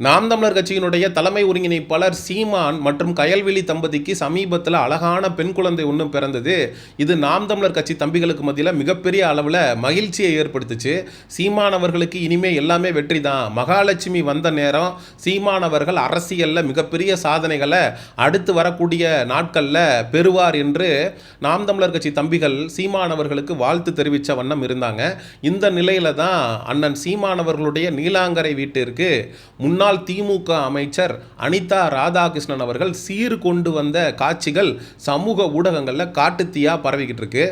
நாம் தமிழர் கட்சியினுடைய தலைமை ஒருங்கிணைப்பாளர் சீமான் மற்றும் கயல்விழி தம்பதிக்கு சமீபத்தில் அழகான பெண் குழந்தை ஒன்று பிறந்தது. இது நாம் தமிழர் கட்சி தம்பிகளுக்கு மத்தியில் மிகப்பெரிய அளவில் மகிழ்ச்சியை ஏற்படுத்துச்சு. சீமான் அவர்களுக்கு இனிமேல் எல்லாமே வெற்றி தான். மகாலட்சுமி வந்த நேரம் சீமான் அவர்கள் அரசியலில் மிகப்பெரிய சாதனைகளை அடுத்து வரக்கூடிய நாட்களில் பெறுவார் என்று நாம் தமிழர் கட்சி தம்பிகள் சீமான் அவர்களுக்கு வாழ்த்து தெரிவித்த வண்ணம் இருந்தாங்க. இந்த நிலையில தான் அண்ணன் சீமான் அவர்களுடைய நீலாங்கரை வீட்டிற்கு முன்னாள் திமுக அமைச்சர் அனிதா ராதாகிருஷ்ணன் அவர்கள் சீர் கொண்டு வந்த காட்சிகள் சமூக ஊடகங்களில் காட்டுத்தீயா பரவிக்கிட்டு இருக்கு.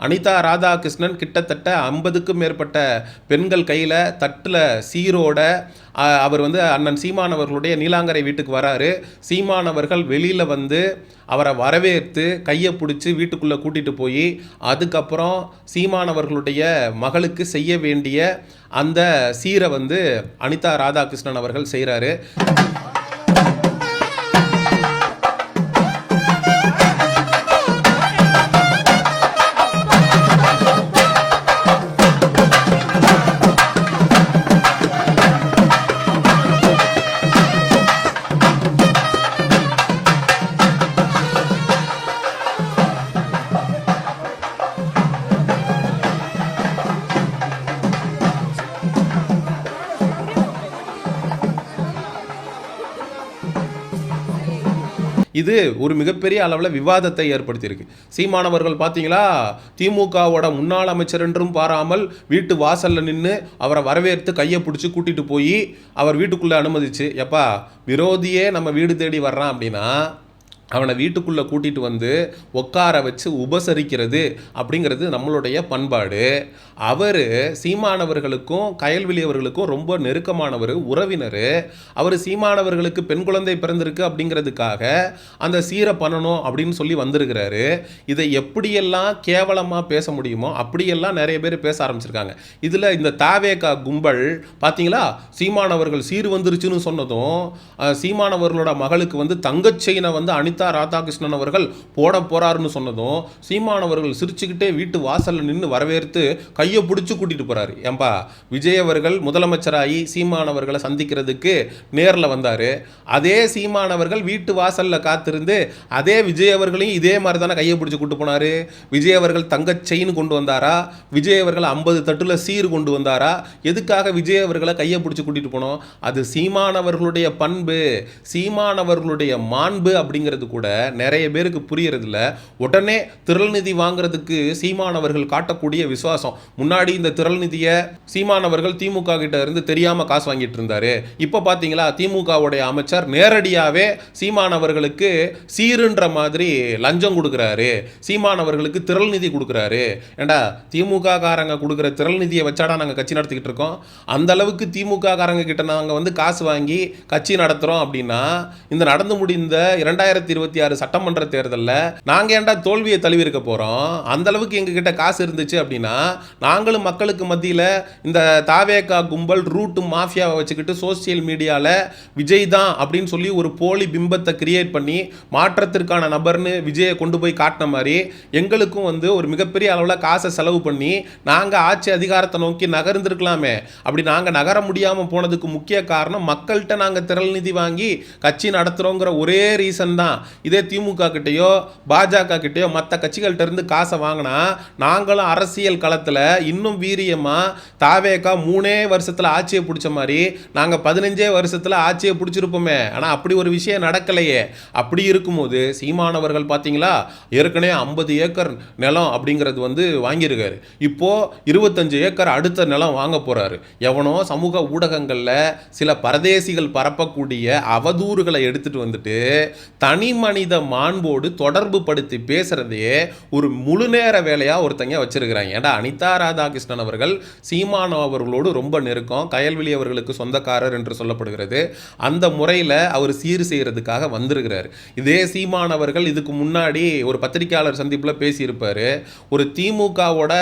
அனிதா ராதாகிருஷ்ணன் கிட்டத்தட்ட 50க்கும் மேற்பட்ட பெண்கள் கையில் தட்டில் சீரோட அவர் அண்ணன் சீமான் அவர்களுடைய நீலாங்கரை வீட்டுக்கு வராரு. சீமான் அவர்கள் வெளியில் அவரை வரவேற்று கையை பிடிச்சி வீட்டுக்குள்ளே கூட்டிகிட்டு போய் அதுக்கப்புறம் சீமான் அவர்களுடைய மகளுக்கு செய்ய வேண்டிய அந்த சீரை அனிதா ராதாகிருஷ்ணன் அவர்கள் செய்கிறாரு. இது ஒரு மிகப்பெரிய அளவில் விவாதத்தை ஏற்படுத்தியிருக்கு. சீமானவர்கள் பார்த்தீங்களா, திமுகவோட முன்னாள் அமைச்சர் என்றும் பாராமல் வீட்டு வாசலில் நின்று அவரை வரவேற்று கையை பிடிச்சி கூட்டிகிட்டு போய் அவர் வீட்டுக்குள்ளே அனுமதிச்சு, எப்பா விரோதியே நம்ம வீடு தேடி வர்றான் அப்படின்னா அவனை வீட்டுக்குள்ளே கூட்டிகிட்டு உட்கார வச்சு உபசரிக்கிறது அப்படிங்கிறது நம்மளுடைய பண்பாடு. அவர் சீமானவர்களுக்கும் கயல்விழி அவர்களுக்கும் ரொம்ப நெருக்கமானவர், உறவினர். அவர் சீமானவர்களுக்கு பெண் குழந்தை பிறந்திருக்கு அப்படிங்கிறதுக்காக அந்த சீரை பண்ணணும் அப்படின்னு சொல்லி வந்திருக்கிறாரு. இதை எப்படியெல்லாம் கேவலமாக பேச முடியுமோ அப்படியெல்லாம் நிறைய பேர் பேச ஆரம்பிச்சிருக்காங்க. இதில் இந்த தாவேகா கும்பல் பார்த்தீங்களா, சீமானவர்கள் சீர் வந்துருச்சுன்னு சொன்னதும் சீமானவர்களோட மகளுக்கு தங்கச்செயினை அனிதா ராதாகிருஷ்ணன் அவர்கள் போட போறாருன்னு சொன்னதும் சீமான் அவர்கள் சிரிச்சுக்கிட்டே வீட்டு வாசல்ல நின்று வரவேற்று கையை பிடிச்சு கூட்டிட்டு போறாரு. ஏம்பா, விஜய் அவர்கள் முதலமைச்சராகி சீமான் அவர்களை சந்திக்கிறதுக்கு நேரில் வந்தாரு. அதே சீமான் அவர்கள் வீட்டு வாசல்ல காத்திருந்து அதே விஜய் அவர்களையும் இதே மாதிரி தானே கையை பிடிச்சு கூட்டு போனாரு. விஜய் அவர்கள் தங்க செயின் கொண்டு வந்தாரா? விஜய் அவர்கள் 50 தட்டுல சீர் கொண்டு வந்தாரா? எதுக்காக விஜய் அவர்களை கையை பிடிச்சு கூட்டிட்டு போனோம்? அது சீமான் அவர்களுடைய பண்பு, சீமான் அவர்களுடைய மாண்பு அப்படிங்கிறது கூட நிறைய பேருக்கு புரியறதில்ல. உடனே திரள் நிதி வாங்குறதுக்கு சீமான் அவர்கள் காட்டக்கூடிய விசுவாசம். முன்னாடி இந்த திரள் நிதியை சீமான் அவர்கள் திமுக கிட்ட இருந்து தெரியாம காசு வாங்கிட்டு இருந்தாரு. இப்ப பாத்தீங்களா, திமுகவுடைய அமைச்சர் நேரடியாவே சீமான் அவர்களுக்கு சீருன்ற மாதிரி லஞ்சம் கொடுக்கிறாரு, சீமான் அவர்களுக்கு திரள் நிதி கொடுக்கிறாரு. ஏண்டா, திமுக காரங்க கொடுக்குற திரள் நிதியை வச்சாடா நாங்க கட்சி நடத்திக்கிட்டு இருக்கோம்? அந்த அளவுக்கு திமுக காரங்க கிட்ட நாங்க காசு வாங்கி கட்சி நடத்துறோம் அப்படின்னா இந்த நடந்து முடிந்த 2026 சட்டமன்ற தேர்தலில் நாங்கள் ஏன்டா தோல்வியை தழுவி இருக்க போகிறோம்? அந்த அளவுக்கு எங்ககிட்ட காசு இருந்துச்சு அப்படின்னா நாங்களும் மக்களுக்கு மத்தியில் இந்த தாவேகா கும்பல் ரூட்டு மாஃபியாவை வச்சுக்கிட்டு சோசியல் மீடியாவில் விஜய் தான் அப்படின்னு சொல்லி ஒரு போலி பிம்பத்தை கிரியேட் பண்ணி மாற்றத்திற்கான நபர்னு விஜயை கொண்டு போய் காட்டின மாதிரி எங்களுக்கும் ஒரு மிகப்பெரிய அளவில் காசை செலவு பண்ணி நாங்கள் ஆட்சி அதிகாரத்தை நோக்கி நகர்ந்துருக்கலாமே. அப்படி நாங்கள் நகர முடியாமல் போனதுக்கு முக்கிய காரணம் மக்கள்கிட்ட நாங்கள் திரள் நிதி வாங்கி கட்சி நடத்துகிறோங்கிற ஒரே ரீசன் தான். இதே திமுக கிட்டையோ பாஜக கிட்டையோ மற்ற கட்சிகள்கிட்ட இருந்து காசை வாங்கினா நாங்களும் அரசியல் களத்தில் இன்னும் வீரியமா தாவேகா 3 வருஷத்தில் ஆட்சியை பிடிச்ச மாதிரி நாங்கள் 15 வருஷத்தில் ஆட்சியை பிடிச்சிருப்போமே. ஆனால் அப்படி ஒரு விஷயம் நடக்கலையே. அப்படி இருக்கும்போது சீமானவர்கள் பார்த்தீங்களா, ஏற்கனவே 50 ஏக்கர் நிலம் அப்படிங்கிறது வாங்கியிருக்காரு. இப்போ 25 ஏக்கர் அடுத்த நிலம் வாங்க போறாரு. எவனோ சமூக ஊடகங்களில் சில பரதேசிகள் பரப்பக்கூடிய அவதூறுகளை எடுத்துட்டு தனி மனித மாண்போடு தொடர்பு படுத்தி பேசுறதையே ஒரு முழு நேர வேலையா ஒருத்தங்க வச்சிருக்கிறாங்க. ஏன்னா அனிதா ராதாகிருஷ்ணன் அவர்கள் சீமான் அவர்களோடு ரொம்ப நெருக்கம், கயல்விழி அவர்களுக்கு சொந்தக்காரர் என்று சொல்லப்படுகிறது. அந்த முறையில் அவர் சீர் செய்யறதுக்காக வந்திருக்கிறார். இதே சீமான் அவர்கள் இதுக்கு முன்னாடி ஒரு பத்திரிகையாளர் சந்திப்பில் பேசியிருப்பார். ஒரு திமுகவோட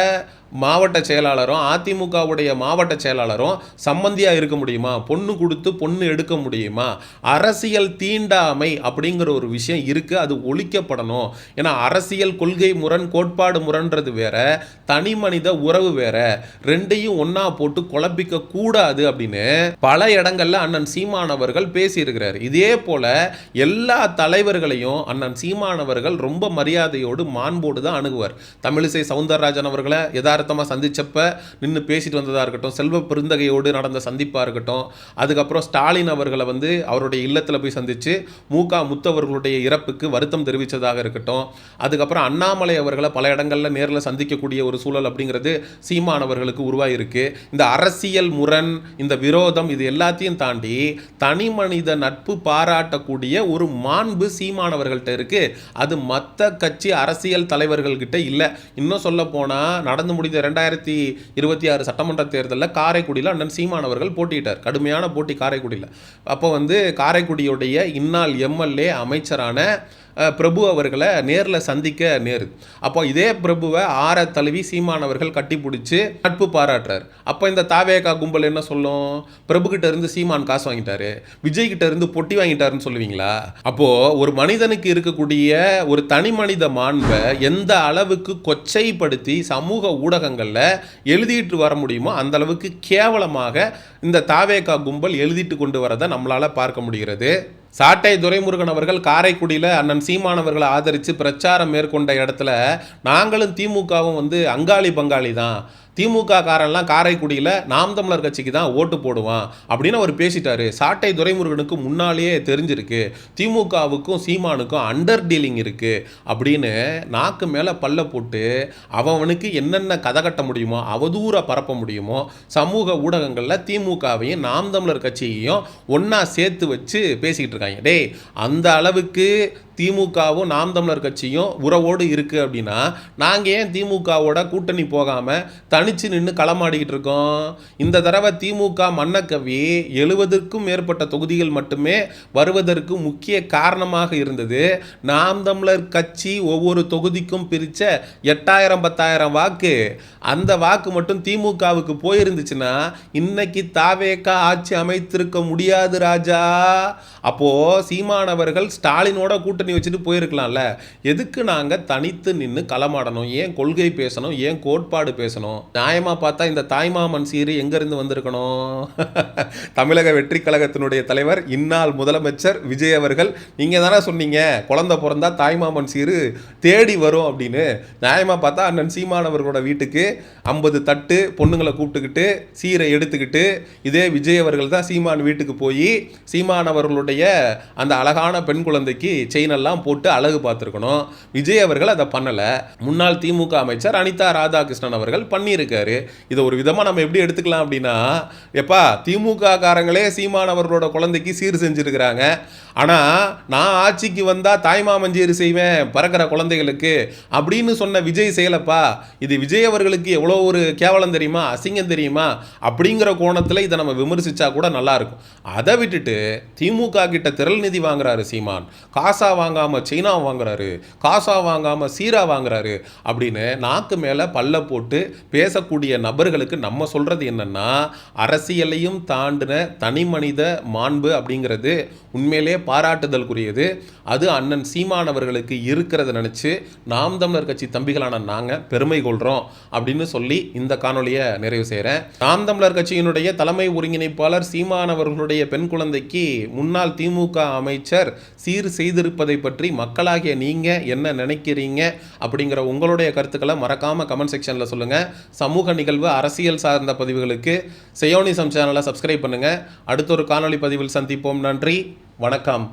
மாவட்ட செயலாளரும் அதிமுகவுடைய மாவட்ட செயலாளரும் சம்பந்தியாக இருக்க முடியுமா? பொண்ணு கொடுத்து பொண்ணு எடுக்க முடியுமா? அரசியல் தீண்டாமை அப்படிங்கிற ஒரு விஷயம் இருக்குது, அது ஒழிக்கப்படணும். ஏன்னா அரசியல் கொள்கை முரண் கோட்பாடு முரண்றது வேற, தனி மனித உறவு வேற, ரெண்டையும் ஒன்றா போட்டு குழப்பிக்க கூடாது அப்படின்னு பல இடங்கள்ல அண்ணன் சீமான் அவர்கள் பேசியிருக்கிறார். இதே போல எல்லா தலைவர்களையும் அண்ணன் சீமான் அவர்கள் ரொம்ப மரியாதையோடு மாண்போடு தான் அணுகுவார். தமிழிசை சவுந்தரராஜன் அவர்களை சந்திச்சப்ப நின்று பேசிட்டு வந்ததா இருக்கட்டும், செல்வ பெருந்தகையோடு நடந்த சந்திப்பா இருக்கட்டும், அதுக்கப்புறம் ஸ்டாலின் அவர்களை அவருடைய இல்லத்தில் போய் சந்திச்சு மூகா முத்தவர்களுடைய இறப்புக்கு வருத்தம் தெரிவித்ததாக இருக்கட்டும், அதுக்கப்புறம் அண்ணாமலை அவர்களை பல இடங்களில் நேரில் சந்திக்கக்கூடிய ஒரு சூழல் அப்படிங்கிறது சீமான் அவர்களுக்கு உருவாயிருக்கு. இந்த அரசியல் முரண், இந்த விரோதம், இது எல்லாத்தையும் தாண்டி தனி மனித நட்பு பாராட்டக்கூடிய ஒரு மாண்பு சீமான் அவர்கள்ட்ட இருக்கு. அது மற்ற கட்சி அரசியல் தலைவர்கள்கிட்ட இல்லை. இன்னும் சொல்ல போனா நடந்து முடிந்த 2026 சட்டமன்ற தேர்தலில் காரைக்குடியில் அண்ணன் சீமான் அவர்கள் போட்டியிட்டார். கடுமையான போட்டி காரைக்குடியில். அப்போ காரைக்குடியுடைய இந்நாள் எம்எல்ஏ அமைச்சரான பிரபு அவர்களை நேரில் சந்திக்க நேருது. அப்போ இதே பிரபுவை ஆற தழுவி சீமான் அவர்கள் கட்டி பிடிச்சி நட்பு பாராட்டுறார். அப்போ இந்த தாவேகா கும்பல் என்ன சொல்லும்? பிரபு கிட்ட இருந்து சீமான் காசு வாங்கிட்டாரு, விஜய் கிட்ட இருந்து பொட்டி வாங்கிட்டாருன்னு சொல்லுவீங்களா? அப்போ ஒரு மனிதனுக்கு இருக்கக்கூடிய ஒரு தனி மனித மாண்பை எந்த அளவுக்கு கொச்சைப்படுத்தி சமூக ஊடகங்களில் எழுதிட்டு வர முடியுமோ அந்த அளவுக்கு கேவலமாக இந்த தாவேகா கும்பல் எழுதிட்டு கொண்டு வரதை நம்மளால பார்க்க முடிகிறது. சாட்டை துரைமுருகன் அவர்கள் காரைக்குடியில் அண்ணன் சீமான் அவர்களை ஆதரித்து பிரச்சாரம் மேற்கொண்ட இடத்துல நாங்களும் திமுகவும் அங்காளி பங்காளி தான், திமுக காரெல்லாம் காரைக்குடியில் நாம் தமிழர் கட்சிக்கு தான் ஓட்டு போடுவான் அப்படின்னு அவர் பேசிட்டாரு. சாட்டை துரைமுருகனுக்கு முன்னாலேயே தெரிஞ்சிருக்கு திமுகவுக்கும் சீமானுக்கும் அண்டர் டீலிங் இருக்கு அப்படின்னு நாக்கு மேலே பல்ல போட்டு அவனுக்கு என்னென்ன கதை கட்ட முடியுமோ அவதூற பரப்ப முடியுமோ சமூக ஊடகங்களில் திமுகவையும் நாம் தமிழர் கட்சியையும் ஒன்றா சேர்த்து வச்சு பேசிக்கிட்டு இருக்காங்க. டே, அந்த அளவுக்கு திமுகவும் நாம் தமிழர் கட்சியும் உறவோடு இருக்குது அப்படின்னா நாங்கள் ஏன் திமுகவோட கூட்டணி போகாமல் தனிச்சு நின்று களமாடிக்கிட்டு இருக்கோம்? இந்த தடவை திமுக மன்னக்கவி 70க்கும் மேற்பட்ட தொகுதிகள் மட்டுமே வருவதற்கு முக்கிய காரணமாக இருந்தது நாம் தமிழர் கட்சி ஒவ்வொரு தொகுதிக்கும் பிரித்த 8000-10,000 வாக்கு. அந்த வாக்கு மட்டும் திமுகவுக்கு போயிருந்துச்சுன்னா இன்னைக்கு தாவேகா ஆட்சி அமைத்திருக்க முடியாது ராஜா. அப்போது சீமானவர்கள் ஸ்டாலினோட கூட்டணி வச்சுட்டு போயிருக்கலாம்ல. எதுக்கு நாங்கள் தனித்து நின்று களமாடணும்? ஏன் கொள்கை பேசணும்? ஏன் கோட்பாடு பேசணும்? நியாயமாக பார்த்தா இந்த தாய்மாமன் சீரு எங்கேருந்து வந்திருக்கணும்? தமிழக வெற்றி கழகத்தினுடைய தலைவர் இந்நாள் முதலமைச்சர் விஜய் அவர்கள் நீங்கள் தானே சொன்னீங்க குழந்தை பிறந்தா தாய்மாமன் சீரு தேடி வரும் அப்படின்னு. நியாயமாக பார்த்தா அண்ணன் சீமானவர்களோட வீட்டுக்கு 50 தட்டு பொண்ணுங்களை கூப்பிட்டுக்கிட்டு சீரை எடுத்துக்கிட்டு இதே விஜய் அவர்கள் தான் சீமான் வீட்டுக்கு போய் சீமானவர்களுடைய அந்த அழகான பெண் குழந்தைக்கு செயின் எல்லாம் போட்டு அழகு பார்த்துருக்கணும். விஜய் அவர்கள் அதை பண்ணல. முன்னாள் திமுக அமைச்சர் அனிதா ராதாகிருஷ்ணன் அவர்கள் பண்ணியிருக்காரு. இதை ஒரு விதமாக நம்ம எப்படி எடுத்துக்கலாம் அப்படின்னா, எப்பா திமுக காரங்களே சீமான் அவர்களோட குழந்தைக்கு சீர் செஞ்சிருக்கிறாங்க, ஆனால் நான் ஆட்சிக்கு வந்தால் தாய்மாமஞ்சீர் செய்வேன் பறக்கிற குழந்தைகளுக்கு அப்படின்னு சொன்ன விஜய் செய்யலப்பா. இது விஜய் அவர்களுக்கு எவ்வளோ ஒரு கேவலம் தெரியுமா, அசிங்கம் தெரியுமா? அப்படிங்கிற கோணத்தில் இதை நம்ம விமர்சிச்சா கூட நல்லா இருக்கும். அதை விட்டுட்டு திமுக கிட்ட திரள் நிதி வாங்குறாரு சீமான், காசா வாங்காமல் சைனா வாங்குறாரு, காசா வாங்காமல் சீரா வாங்குறாரு அப்படின்னு நாக்கு மேலே பல்ல போட்டு பேசக்கூடிய நபர்களுக்கு நம்ம சொல்கிறது என்னன்னா, அரசியலையும் தாண்டின தனி மனித மாண்பு அப்படிங்கிறது உண்மையிலே பாராட்டுதலுக்குரியது. அது அண்ணன் சீமானவர்களுக்கு இருக்கிறத நினச்சி நாம் தமிழர் கட்சி தம்பிகளான நாங்கள் பெருமை கொள்கிறோம் அப்படின்னு சொல்லி இந்த காணொலியை நிறைவு செய்கிறேன். நாம் தமிழர் கட்சியினுடைய தலைமை ஒருங்கிணைப்பாளர் சீமானவர்களுடைய பெண் குழந்தைக்கு முன்னாள் திமுக அமைச்சர் சீர் செய்திருப்பதை பற்றி மக்களாகிய நீங்கள் என்ன நினைக்கிறீங்க அப்படிங்கிற உங்களுடைய கருத்துக்களை மறக்காமல் கமெண்ட் செக்ஷனில் சொல்லுங்கள். சமூக நிகழ்வு அரசியல் சார்ந்த பதிவுகளுக்கு செயோனிசம் சேனலை சப்ஸ்கிரைப் பண்ணுங்கள். அடுத்த ஒரு காணொலி பதிவில் சந்திப்போம். நன்றி, வணக்கம்.